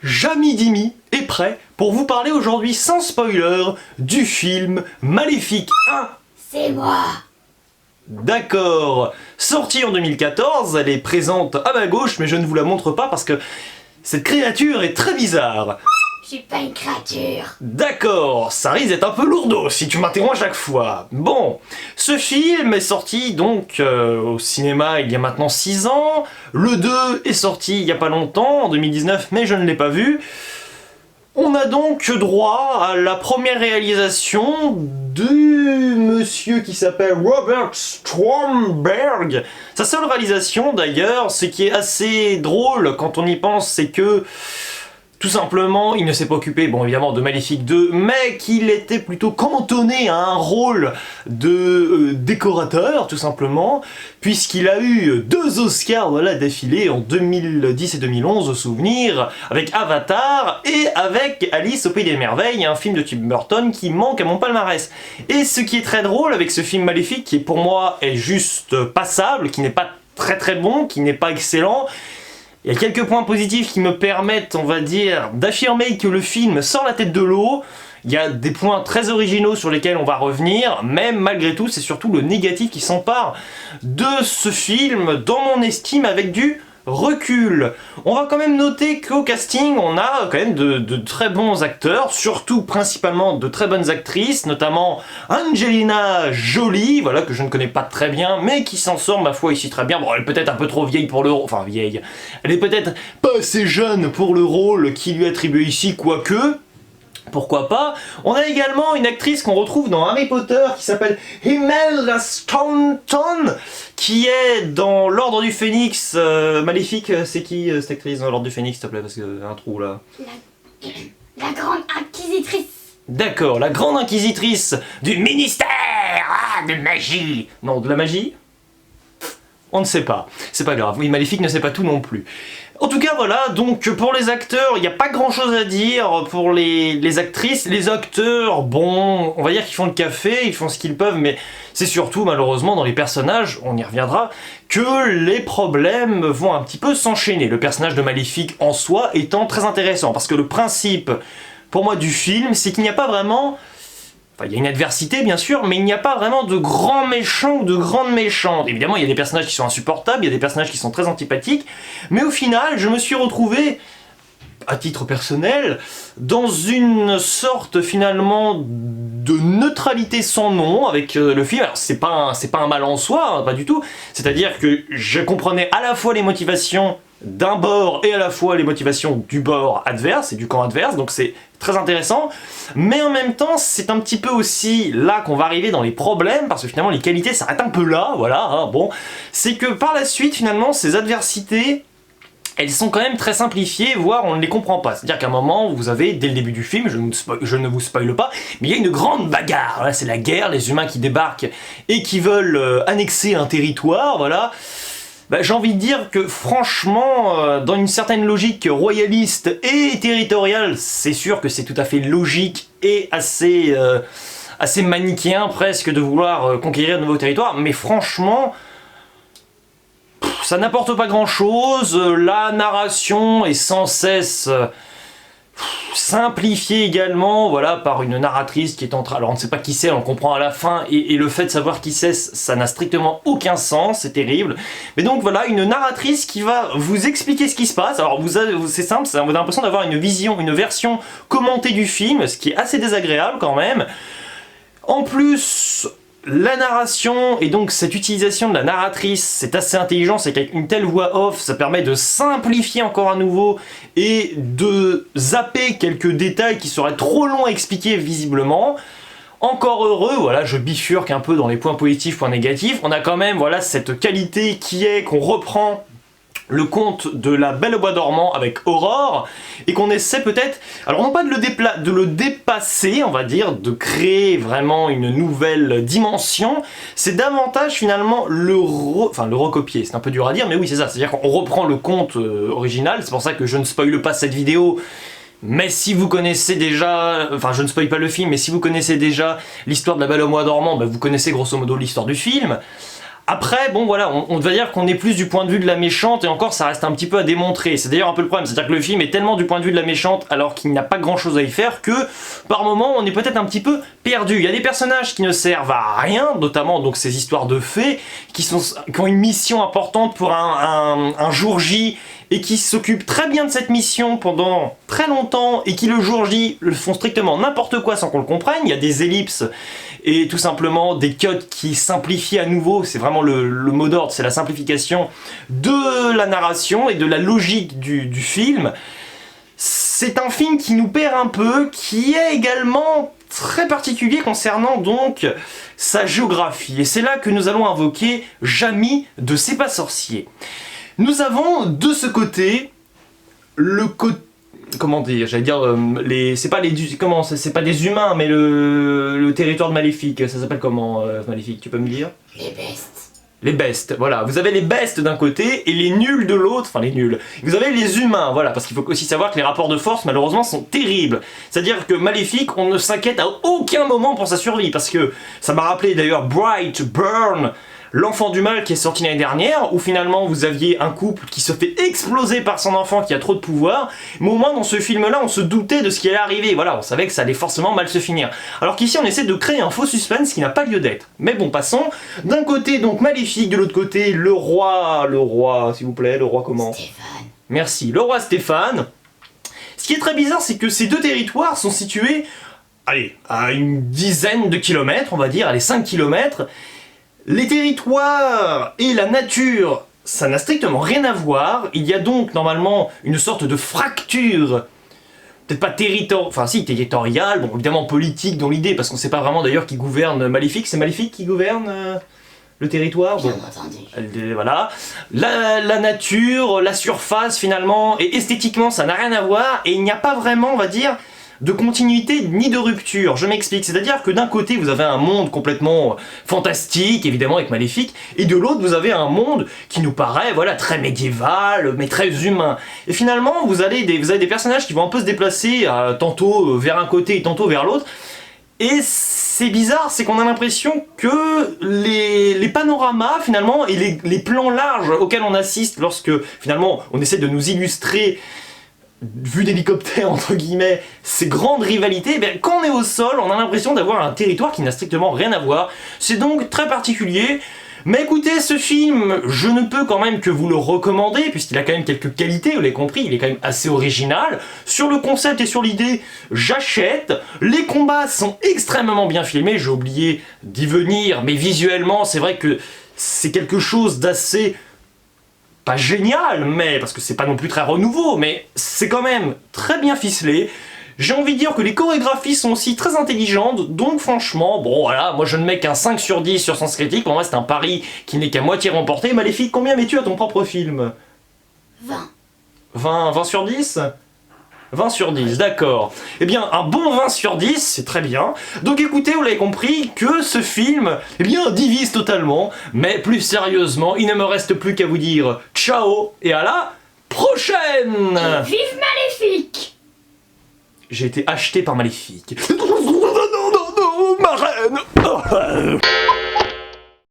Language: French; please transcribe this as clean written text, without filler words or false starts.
Jamy Dimy est prêt pour vous parler aujourd'hui sans spoiler du film Maléfique 1. C'est moi. D'accord. Sortie en 2014, elle est présente à ma gauche, mais je ne vous la montre pas parce que cette créature est très bizarre. Je suis pas une créature. D'accord, ça risque d'être un peu lourdeau si tu m'interromps à chaque fois. Bon, ce film est sorti donc au cinéma il y a maintenant 6 ans. Le 2 est sorti il y a pas longtemps, en 2019, mais je ne l'ai pas vu. On a donc droit à la première réalisation du monsieur qui s'appelle Robert Stromberg. Sa seule réalisation d'ailleurs, ce qui est assez drôle quand on y pense, c'est que tout simplement, il ne s'est pas occupé, bon évidemment, de Maléfique 2, mais qu'il était plutôt cantonné à un rôle de décorateur, tout simplement, puisqu'il a eu 2 Oscars d'affilée en 2010 et 2011, au souvenir, avec Avatar et avec Alice au Pays des Merveilles, un film de Tim Burton qui manque à mon palmarès. Et ce qui est très drôle avec ce film Maléfique, qui pour moi est juste passable, qui n'est pas très bon, qui n'est pas excellent, il y a quelques points positifs qui me permettent, on va dire, d'affirmer que le film sort la tête de l'eau. Il y a des points très originaux sur lesquels on va revenir, mais malgré tout, c'est surtout le négatif qui s'empare de ce film, dans mon estime, avec du recul. On va quand même noter qu'au casting, on a quand même de très bons acteurs, surtout principalement de très bonnes actrices, notamment Angelina Jolie, voilà, que je ne connais pas très bien, mais qui s'en sort, ma foi, ici très bien. Bon, elle est peut-être un peu trop vieille pour le rôle, enfin vieille, elle est peut-être pas assez jeune pour le rôle qui lui est attribué ici, quoique... Pourquoi pas. On a également une actrice qu'on retrouve dans Harry Potter qui s'appelle Imelda Staunton, qui est dans l'Ordre du Phénix. Maléfique, c'est qui cette actrice dans l'Ordre du Phénix, s'il te plaît, parce qu'il y a un trou là. La grande inquisitrice. D'accord, la grande inquisitrice du ministère de magie. Non, de la magie ? On ne sait pas, c'est pas grave, oui, Maléfique ne sait pas tout non plus. En tout cas, voilà, donc pour les acteurs, il n'y a pas grand chose à dire. Pour les actrices, les acteurs, bon, on va dire qu'ils font le café, ils font ce qu'ils peuvent, mais c'est surtout, malheureusement, dans les personnages, on y reviendra, que les problèmes vont un petit peu s'enchaîner. Le personnage de Maléfique en soi étant très intéressant, parce que le principe, pour moi, du film, c'est qu'il n'y a pas vraiment... Enfin, il y a une adversité, bien sûr, mais il n'y a pas vraiment de grands méchants ou de grandes méchantes. Évidemment, il y a des personnages qui sont insupportables, il y a des personnages qui sont très antipathiques, mais au final, je me suis retrouvé, à titre personnel, dans une sorte, finalement, de neutralité sans nom avec le film. Alors, c'est pas un mal en soi, hein, pas du tout. C'est-à-dire que je comprenais à la fois les motivations d'un bord et à la fois les motivations du bord adverse et du camp adverse, donc c'est très intéressant, mais en même temps c'est un petit peu aussi là qu'on va arriver dans les problèmes, parce que finalement les qualités s'arrêtent un peu là, voilà, hein, bon, c'est que par la suite finalement ces adversités, elles sont quand même très simplifiées, voire on ne les comprend pas. C'est-à-dire qu'à un moment, vous avez, dès le début du film, je ne vous spoile pas, mais il y a une grande bagarre, voilà, c'est la guerre, les humains qui débarquent et qui veulent annexer un territoire, voilà. Bah, j'ai envie de dire que franchement, dans une certaine logique royaliste et territoriale, c'est sûr que c'est tout à fait logique et assez manichéen presque de vouloir conquérir de nouveaux territoires, mais franchement, ça n'apporte pas grand chose. La narration est sans cesse simplifiée également, voilà, par une narratrice qui est en train... Alors on ne sait pas qui c'est, on le comprend à la fin, et le fait de savoir qui c'est, ça n'a strictement aucun sens, c'est terrible. Mais donc voilà, une narratrice qui va vous expliquer ce qui se passe. Alors c'est simple, vous avez l'impression d'avoir une version commentée du film, ce qui est assez désagréable quand même. En plus... La narration, et donc cette utilisation de la narratrice, c'est assez intelligent, c'est qu'avec une telle voix off, ça permet de simplifier encore à nouveau et de zapper quelques détails qui seraient trop longs à expliquer visiblement. Encore heureux, voilà, je bifurque un peu dans les points positifs, points négatifs, on a quand même, voilà, cette qualité qui est qu'on reprend le conte de la Belle au bois dormant avec Aurore, et qu'on essaie peut-être, alors non pas de le dépasser, on va dire, de créer vraiment une nouvelle dimension, c'est davantage finalement le recopier, c'est un peu dur à dire, mais oui c'est ça, c'est-à-dire qu'on reprend le conte original, c'est pour ça que je ne spoile pas cette vidéo, mais si vous connaissez déjà, enfin je ne spoil pas le film, mais si vous connaissez déjà l'histoire de la Belle au bois dormant, bah, vous connaissez grosso modo l'histoire du film. Après, bon voilà, on va dire qu'on est plus du point de vue de la méchante, et encore ça reste un petit peu à démontrer. C'est d'ailleurs un peu le problème, c'est-à-dire que le film est tellement du point de vue de la méchante alors qu'il n'y a pas grand-chose à y faire que par moment on est peut-être un petit peu perdu. Il y a des personnages qui ne servent à rien, notamment donc ces histoires de fées, qui ont une mission importante pour un jour J, et qui s'occupent très bien de cette mission pendant très longtemps, et qui le jour J font strictement n'importe quoi sans qu'on le comprenne. Il y a des ellipses et tout simplement des cuts qui simplifient à nouveau, c'est vraiment le mot d'ordre, c'est la simplification de la narration et de la logique du film. C'est un film qui nous perd un peu, qui est également très particulier concernant donc sa géographie. Et c'est là que nous allons invoquer Jamie de C'est pas sorcier. Nous avons de ce côté le côté, comment dire, j'allais dire c'est pas des humains, mais le territoire de Maléfique, ça s'appelle comment Maléfique, tu peux me dire? Les bestes. Les bestes, voilà, vous avez les bestes d'un côté et les nuls de l'autre, enfin les nuls. Vous avez les humains, voilà, parce qu'il faut aussi savoir que les rapports de force malheureusement sont terribles. C'est-à-dire que Maléfique, on ne s'inquiète à aucun moment pour sa survie, parce que ça m'a rappelé d'ailleurs Bright Burn, L'Enfant du Mal qui est sorti l'année dernière, où finalement vous aviez un couple qui se fait exploser par son enfant qui a trop de pouvoir, mais au moins dans ce film-là on se doutait de ce qui allait arriver, voilà, on savait que ça allait forcément mal se finir. Alors qu'ici on essaie de créer un faux suspense qui n'a pas lieu d'être. Mais bon, passons. D'un côté donc Maléfique, de l'autre côté le roi s'il vous plaît, le roi comment? Stéphane. Merci, le roi Stéphane. Ce qui est très bizarre, c'est que ces deux territoires sont situés, allez, à une dizaine de kilomètres, on va dire, allez, 5 kilomètres. Les territoires et la nature, ça n'a strictement rien à voir. Il y a donc normalement une sorte de fracture, peut-être pas territoriale, bon évidemment politique dans l'idée, parce qu'on sait pas vraiment d'ailleurs qui gouverne Maléfique. C'est Maléfique qui gouverne le territoire, Bien bon. entendu. Voilà. La nature, la surface finalement, et esthétiquement ça n'a rien à voir, et il n'y a pas vraiment, on va dire, de continuité ni de rupture. Je m'explique, c'est-à-dire que d'un côté vous avez un monde complètement fantastique, évidemment avec Maléfique, et de l'autre vous avez un monde qui nous paraît, voilà, très médiéval, mais très humain. Et finalement vous avez des personnages qui vont un peu se déplacer, tantôt vers un côté et tantôt vers l'autre, et c'est bizarre, c'est qu'on a l'impression que les panoramas finalement, et les plans larges auxquels on assiste lorsque finalement on essaie de nous illustrer, vue d'hélicoptère entre guillemets, ces grandes rivalités, ben, quand on est au sol, on a l'impression d'avoir un territoire qui n'a strictement rien à voir. C'est donc très particulier. Mais écoutez, ce film, je ne peux quand même que vous le recommander, puisqu'il a quand même quelques qualités, vous l'avez compris, il est quand même assez original. Sur le concept et sur l'idée, j'achète. Les combats sont extrêmement bien filmés, j'ai oublié d'y venir, mais visuellement, c'est vrai que c'est quelque chose d'assez, pas génial, mais parce que c'est pas non plus très renouveau, mais c'est quand même très bien ficelé. J'ai envie de dire que les chorégraphies sont aussi très intelligentes, donc franchement, bon voilà, moi je ne mets qu'un 5 sur 10 sur Sens Critique, pour moi c'est un pari qui n'est qu'à moitié remporté. Maléfique, combien mets-tu à ton propre film? 20. 20 sur 10? 20 sur 10, d'accord. Eh bien, un bon 20 sur 10, c'est très bien. Donc écoutez, vous l'avez compris, que ce film, eh bien, divise totalement. Mais plus sérieusement, il ne me reste plus qu'à vous dire ciao et à la prochaine. Vive Maléfique! J'ai été acheté par Maléfique. Non, ma reine.